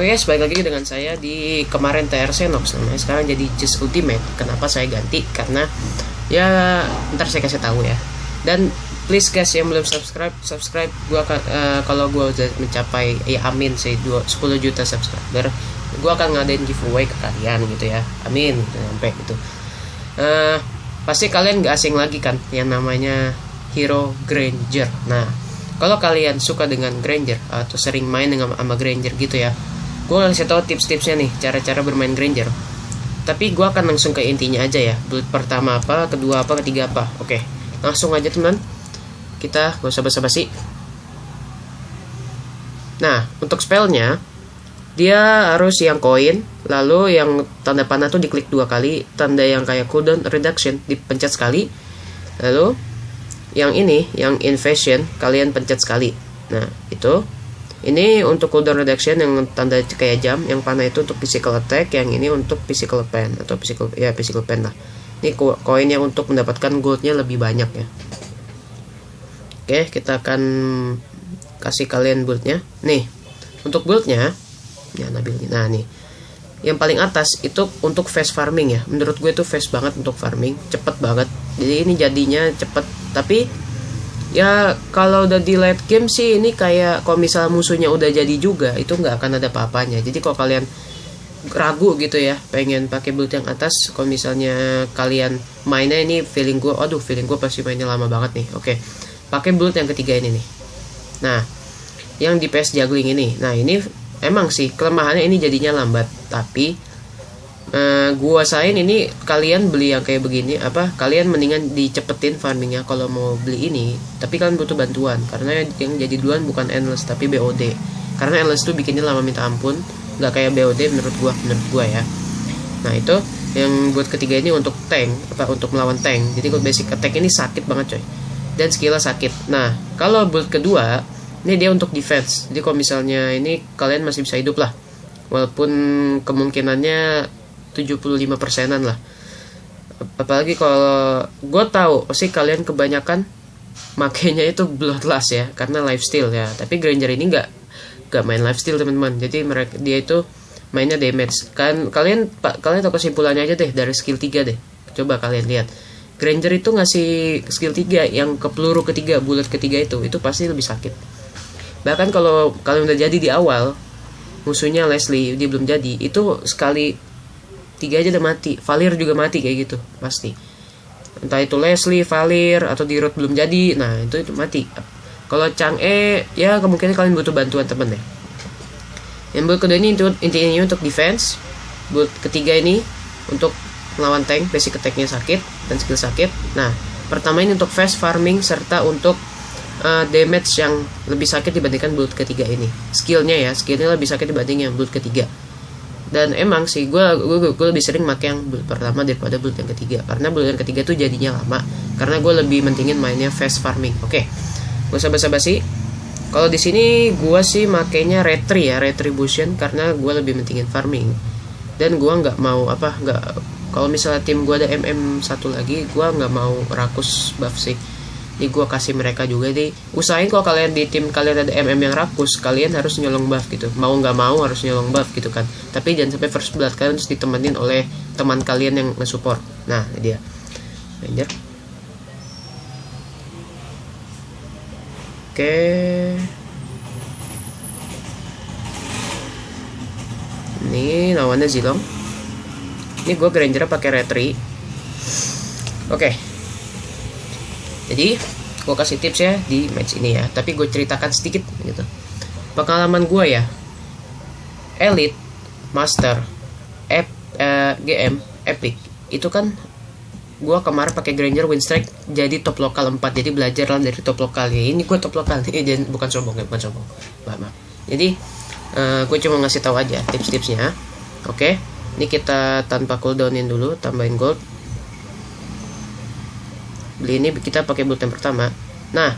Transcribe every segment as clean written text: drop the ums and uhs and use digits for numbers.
Oke guys, balik lagi dengan saya di kemarin TRC Nox, namanya sekarang jadi Just Ultimate. Kenapa saya ganti? Karena ya ntar saya kasih tahu ya. Dan please guys yang belum subscribe, gua akan kalau gua udah mencapai ya amin sih 10 juta subscriber, gua akan ngadain giveaway ke kalian gitu ya. Amin, sampai gitu. Pasti kalian gak asing lagi kan yang namanya Hero Granger. Nah, kalau kalian suka dengan Granger atau sering main dengan sama Granger gitu ya, gue ngasih tahu tips-tipsnya nih, cara-cara bermain Granger. Tapi gue akan langsung ke intinya aja ya. Build pertama apa, kedua apa, ketiga apa. Oke, langsung aja teman. Kita gak usah basa-basi. Nah, untuk spellnya dia harus yang koin, lalu yang tanda panah tuh diklik 2 kali, tanda yang kayak cooldown reduction dipencet sekali, lalu yang ini, yang invasion, kalian pencet sekali. Nah, itu. Ini untuk cooldown reduction yang tanda kayak jam, yang panah itu untuk physical attack, yang ini untuk physical pen atau physical pen lah. Ini koin yang untuk mendapatkan goldnya lebih banyak ya. Oke, kita akan kasih kalian buildnya. Nih, untuk buildnya, ya Nabil. Nah nih, yang paling atas itu untuk fast farming ya. Menurut gue itu fast banget untuk farming, cepet banget. Jadi ini jadinya cepet. Tapi ya kalau udah di late game sih ini kayak kalau misalnya musuhnya udah jadi juga, itu nggak akan ada apa-apanya. Jadi kalau kalian ragu gitu ya, pengen pakai build yang atas, kalau misalnya kalian mainnya ini feeling gue pasti mainnya lama banget nih. Oke, pakai build yang ketiga ini nih. Nah, yang di PS juggling ini. Nah, ini emang sih kelemahannya ini jadinya lambat, tapi gua sain ini kalian beli yang kayak begini kalian mendingan dicepetin farmingnya kalau mau beli ini. Tapi kalian butuh bantuan karena yang jadi duluan bukan endless tapi BOD. Karena endless tuh bikinnya lama minta ampun, nggak kayak BOD menurut gua ya. Nah, itu yang buat ketiga ini untuk tank, untuk melawan tank. Jadi kalau basic attack ini sakit banget coy, dan skillnya sakit. Nah, kalau build kedua ini dia untuk defense. Jadi kalau misalnya ini kalian masih bisa hidup lah, walaupun kemungkinannya 75%-an lah. Apalagi kalau gue tahu sih kalian kebanyakan makainya itu bloodlust ya, karena lifesteal ya. Tapi Granger ini nggak main lifesteal teman-teman. Jadi dia itu mainnya damage. Kalian tahu kesimpulannya aja deh dari skill 3 deh. Coba kalian lihat. Granger itu ngasih skill 3 yang ke peluru ketiga, bullet ketiga itu pasti lebih sakit. Bahkan kalau kalian udah jadi di awal, musuhnya Leslie dia belum jadi, itu sekali 3 aja udah mati. Valir juga mati kayak gitu pasti. Entah itu Leslie, Valir, atau di root belum jadi. Nah, itu mati. Kalau Chang'e ya kemungkinan kalian butuh bantuan temen ya. Yang build kedua ini intinya untuk defense. Build ketiga ini untuk melawan tank, basic attack-nya sakit dan skill sakit. Nah, pertama ini untuk fast farming serta untuk damage yang lebih sakit dibandingkan build ketiga ini. Skillnya lebih sakit dibanding yang build ketiga. Dan emang sih gue lebih sering pakai yang build pertama daripada build yang ketiga, karena build yang ketiga tuh jadinya lama, karena gue lebih mentingin mainnya fast farming. Oke, gue basa-basi. Kalau di sini gue sih makainya retribution, karena gue lebih mentingin farming. Dan gue nggak mau kalau misalnya tim gue ada MM1 lagi, gue nggak mau rakus buff sih. Ini gue kasih mereka juga deh. Usahain kalau kalian di tim kalian ada MM yang rakus, kalian harus nyolong buff gitu. Mau nggak mau harus nyolong buff gitu kan. Tapi jangan sampai first blood kalian terus ditemenin oleh teman kalian yang nge-support. Nah, ini dia Ranger. Oke. Ini lawannya Zilong. Ini gue Granger pakai retri. Oke. Jadi gue kasih tips ya di match ini ya, tapi gue ceritakan sedikit gitu. Pengalaman gue ya, Elite, Master, GM, Epic, itu kan gue kemarin pakai Granger win streak jadi top lokal 4. Jadi belajar lah dari top lokal ya. Ini gue top lokal nih, bukan sombong. Maaf. Jadi gue cuma ngasih tahu aja tips-tipsnya. Oke, ini kita tanpa cooldownin dulu, tambahin gold. Beli ini kita pakai build yang pertama. Nah,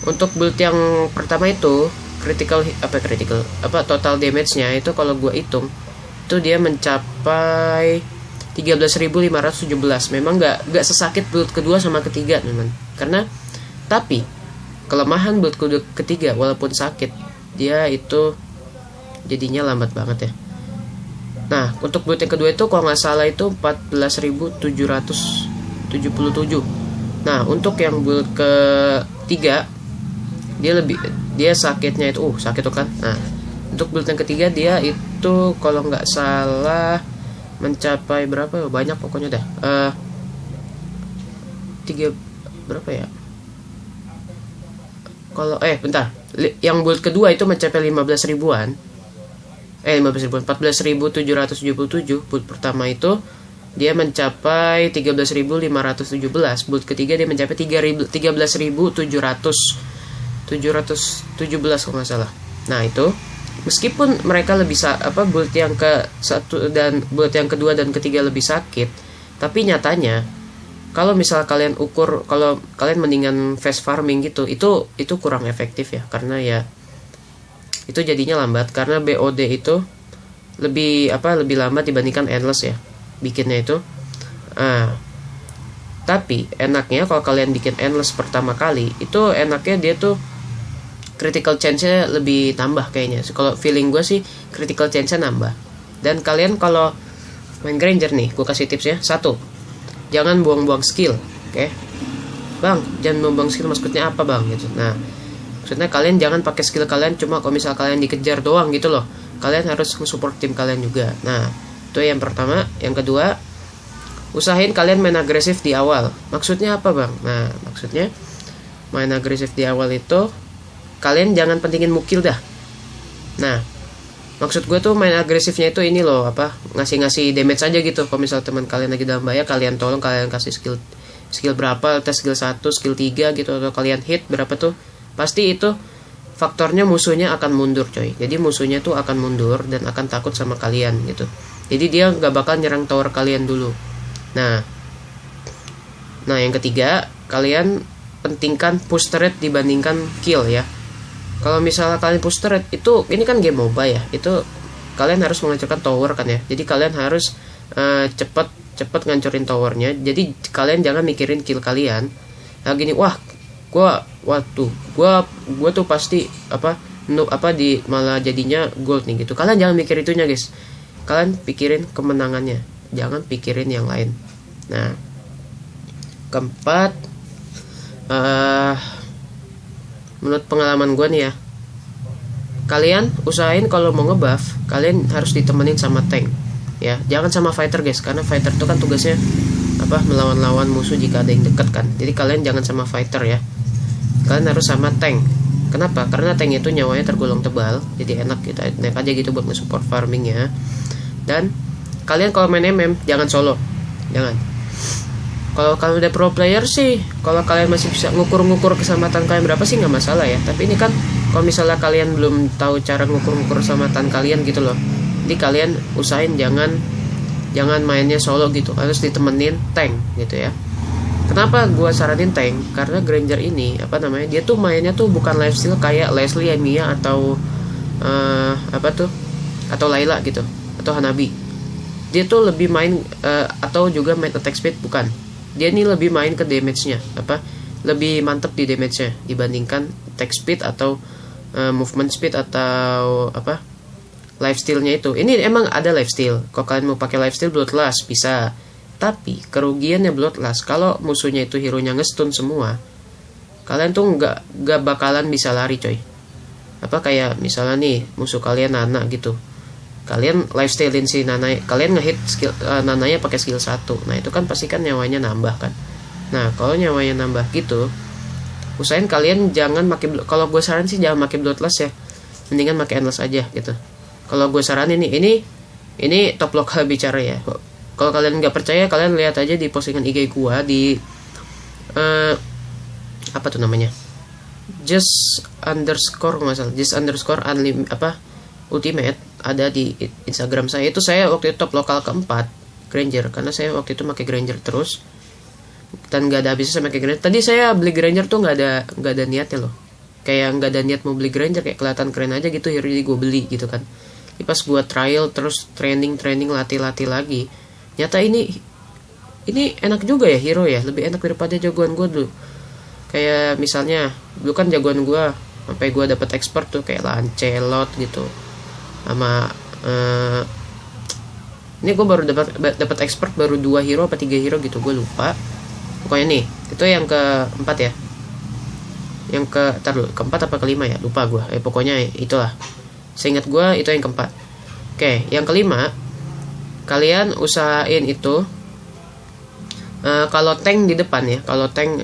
untuk build yang pertama itu total damage-nya itu kalau gue hitung itu dia mencapai 13.517. Memang nggak sesakit build kedua sama ketiga teman. Karena tapi kelemahan build ketiga walaupun sakit, dia itu jadinya lambat banget ya. Nah untuk build yang kedua itu kalau nggak salah itu 14.777. Nah untuk yang build ketiga dia sakitnya itu sakit tuh kan. Nah untuk build yang ketiga dia itu kalau nggak salah mencapai berapa, banyak pokoknya dah. Tiga berapa ya, kalau bentar, yang build kedua itu mencapai 15 ribuan, 14.777. Build pertama itu dia mencapai 13.517. Build ketiga dia mencapai 13.717 kalau nggak salah. Nah itu meskipun mereka lebih build yang ke satu dan build yang kedua dan ketiga lebih sakit, tapi nyatanya kalau misal kalian ukur, kalau kalian mendingan fast farming gitu, itu kurang efektif ya, karena ya itu jadinya lambat, karena BOD itu lebih lambat dibandingkan endless ya bikinnya itu. Tapi enaknya kalau kalian bikin endless pertama kali, itu enaknya dia tuh critical chance-nya lebih tambah kayaknya. Kalau feeling gue sih critical chance-nya nambah. Dan kalian kalau main Granger nih, gue kasih tips ya. 1, jangan buang-buang skill. Oke. Bang, jangan buang-buang skill maksudnya apa bang gitu. Nah, maksudnya kalian jangan pakai skill kalian cuma kalau misal kalian dikejar doang gitu loh. Kalian harus support tim kalian juga. Nah, itu yang pertama. Yang kedua, usahain kalian main agresif di awal. Maksudnya apa bang? Nah, maksudnya main agresif di awal itu kalian jangan pentingin mukil dah. Nah, maksud gue tuh main agresifnya itu ini loh, ngasih damage aja gitu. Kalau misal teman kalian lagi dalam bahaya, kalian tolong, kalian kasih skill berapa, tes skill 1, skill 3 gitu, atau kalian hit berapa tuh, pasti itu faktornya musuhnya akan mundur coy. Jadi musuhnya tuh akan mundur dan akan takut sama kalian gitu. Jadi dia nggak bakal nyerang tower kalian dulu. Nah yang ketiga, kalian pentingkan push turret dibandingkan kill ya. Kalau misalnya kalian push turret itu, ini kan game MOBA ya, itu kalian harus menghancurkan tower kan ya. Jadi kalian harus cepet ngancurin towernya. Jadi kalian jangan mikirin kill kalian. Nah gini, wah, gua tuh pasti malah jadinya gold nih gitu. Kalian jangan mikir itunya guys. Kalian pikirin kemenangannya, jangan pikirin yang lain. Nah, keempat, menurut pengalaman gue nih ya, kalian usahain kalau mau ngebuff, kalian harus ditemenin sama tank ya, jangan sama fighter guys, karena fighter itu kan tugasnya melawan-lawan musuh jika ada yang dekat kan. Jadi kalian jangan sama fighter ya, kalian harus sama tank. Kenapa? Karena tank itu nyawanya tergolong tebal, jadi enak aja gitu buat nge-support farmingnya. Dan kalian kalau main MM jangan solo, jangan. Kalau kalian udah pro player sih, kalau kalian masih bisa ngukur-ngukur keselamatan kalian berapa sih nggak masalah ya. Tapi ini kan kalau misalnya kalian belum tahu cara ngukur-ngukur keselamatan kalian gitu loh, jadi kalian usahain jangan mainnya solo gitu, harus ditemenin tank gitu ya. Kenapa gue saranin tank? Karena Granger ini dia tuh mainnya tuh bukan lifesteal kayak Leslie, Mia atau atau Layla gitu, atau Hanabi. Dia tuh lebih main atau juga main attack speed, bukan. Dia ini lebih main ke damage-nya, lebih mantep di damage-nya dibandingkan attack speed atau movement speed atau lifesteal-nya itu. Ini emang ada lifesteal. Kalau kalian mau pakai lifesteal Bloodlust bisa. Tapi kerugiannya Bloodlust, kalau musuhnya itu hero-nya nge-stun semua, kalian tuh nggak bakalan bisa lari coy. Kayak misalnya nih musuh kalian Nana gitu, kalian lifestealin si Nana, kalian ngehit skill Nananya pakai skill 1. Nah itu kan pasti kan nyawanya nambah kan. Nah kalau nyawanya nambah gitu, usahain kalian jangan kalau gue saran sih jangan pakai Bloodlust ya, mendingan pakai Endless aja gitu. Kalau gue saranin nih, ini top lokal bicara ya. Kalau kalian nggak percaya, kalian lihat aja di postingan IG gue di Ultimate, ada di Instagram saya. Itu saya waktu itu top lokal keempat Granger, karena saya waktu itu pakai Granger terus dan nggak ada habisnya saya pakai Granger. Tadi saya beli Granger tuh nggak ada niatnya loh, kayak nggak ada niat mau beli Granger, kayak kelihatan keren aja gitu hero, jadi gue beli gitu kan. Jadi pas gue trial terus training latih lagi, nyata ini enak juga ya hero ya, lebih enak daripada jagoan gue dulu. Kayak misalnya dulu kan jagoan gue sampai gue dapet expert tuh kayak Lancelot gitu, sama ini gue baru dapat expert baru 2 hero apa 3 hero gitu, gue lupa. Pokoknya nih, itu yang keempat ya. Yang keempat apa kelima ya? Lupa gue. Pokoknya itulah. Seingat gue itu yang keempat. Oke, yang kelima, kalian usahain itu kalau tank di depan ya,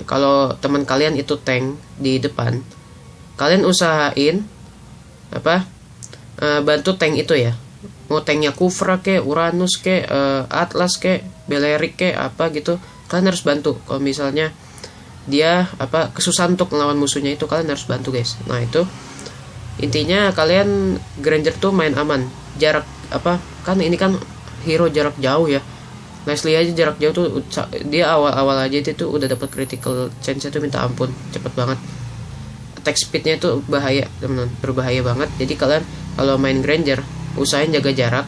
kalau teman kalian itu tank di depan, kalian usahain bantu tank itu ya. Mau tanknya Kufra ke, Uranus ke, Atlas ke, Belerik ke, apa gitu, kalian harus bantu. Kalau misalnya dia kesusahan untuk melawan musuhnya, itu kalian harus bantu guys. Nah itu intinya, kalian Granger tuh main aman, jarak kan ini kan hero jarak jauh ya. Leslie aja jarak jauh tuh dia awal aja itu udah dapat critical chance itu minta ampun, cepet banget. Attack speednya itu bahaya teman-teman, berbahaya banget. Jadi kalian kalau main Granger usahain jaga jarak,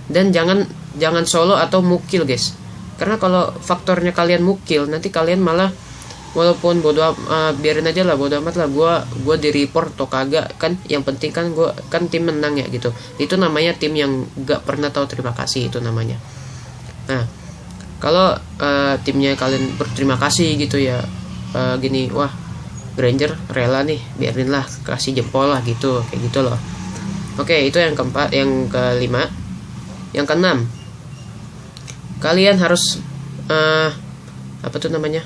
dan jangan solo atau mukil guys. Karena kalau faktornya kalian mukil, nanti kalian malah, walaupun biarin aja lah, bodo amat lah, gua di report atau kagak kan, yang penting kan gua kan tim menang ya gitu. Itu namanya tim yang gak pernah tahu terima kasih, itu namanya. Nah kalau timnya kalian berterima kasih gitu ya, gini, wah Granger rela nih, biarin lah, kasih jempol lah gitu, kayak gitu loh. Oke, itu yang keempat. Yang kelima. Yang keenam, kalian harus apa tuh namanya,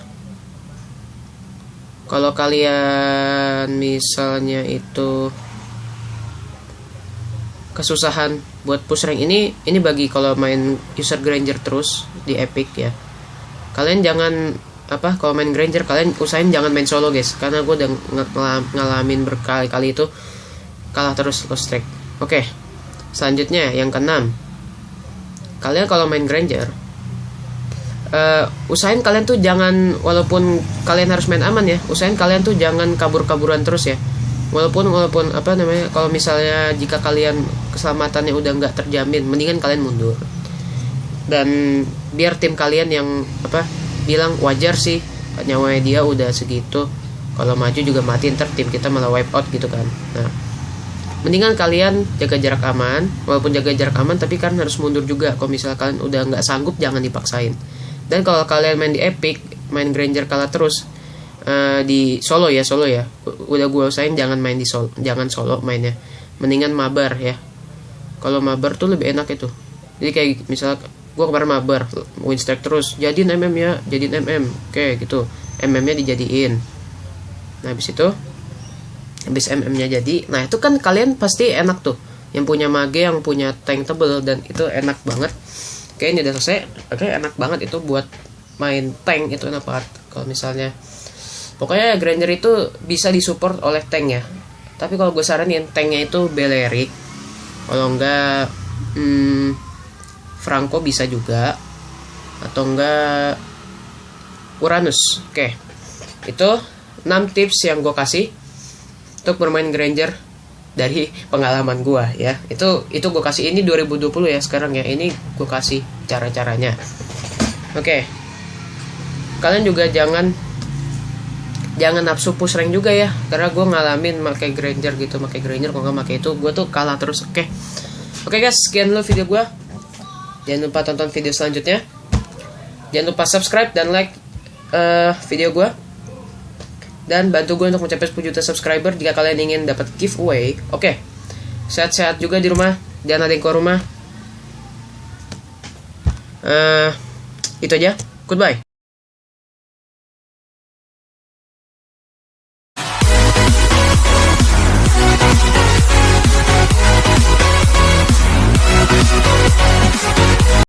kalau kalian misalnya itu kesusahan buat push rank, ini bagi kalau main user Granger terus di Epic ya, kalian jangan kalau main Granger kalian usahain jangan main solo guys, karena gue udah ngalamin berkali-kali itu kalah terus lost track. Oke, selanjutnya yang keenam, kalian kalau main Granger usahain kalian tuh jangan, walaupun kalian harus main aman ya, usahain kalian tuh jangan kabur-kaburan terus ya. Walaupun kalau misalnya jika kalian keselamatannya udah nggak terjamin, mendingan kalian mundur. Dan biar tim kalian yang bilang wajar sih, nyawanya dia udah segitu, kalau maju juga mati, ntar tim kita malah wipe out gitu kan. Nah mendingan kalian jaga jarak aman, walaupun jaga jarak aman tapi kan harus mundur juga. Kalau misalnya kalian udah nggak sanggup, jangan dipaksain. Dan kalau kalian main di Epic, main Granger kalah terus di solo ya, udah gue usahain jangan main di solo, jangan solo mainnya, mendingan mabar ya. Kalau mabar tuh lebih enak itu. Jadi kayak misalnya gue kemarin mabar win streak terus, jadiin MM ya, jadiin MM, oke gitu, MM-nya dijadiin. Nah habis MM-nya jadi, nah itu kan kalian pasti enak tuh, yang punya mage, yang punya tank tebel, dan itu enak banget. Oke, ini udah selesai. Oke, enak banget itu buat main tank, itu enak banget. Kalau misalnya, pokoknya Granger itu bisa disupport oleh tank ya. Tapi kalau gue saranin tanknya itu Belerik, kalau enggak Franco bisa juga, atau enggak Uranus. Oke, itu 6 tips yang gue kasih untuk bermain Granger dari pengalaman gue ya. Itu gue kasih, ini 2020 ya sekarang ya, ini gue kasih cara-caranya. Oke, kalian juga jangan nafsu push rank juga ya, karena gue ngalamin pakai Granger gitu, pakai Granger kalau nggak pakai itu gue tuh kalah terus. Oke guys, sekian dulu video gue. Jangan lupa tonton video selanjutnya, jangan lupa subscribe dan like video gue, dan bantu gue untuk mencapai 10 juta subscriber jika kalian ingin dapat giveaway. Oke, sehat-sehat juga di rumah, jangan ada yang keluar rumah. Itu aja, goodbye.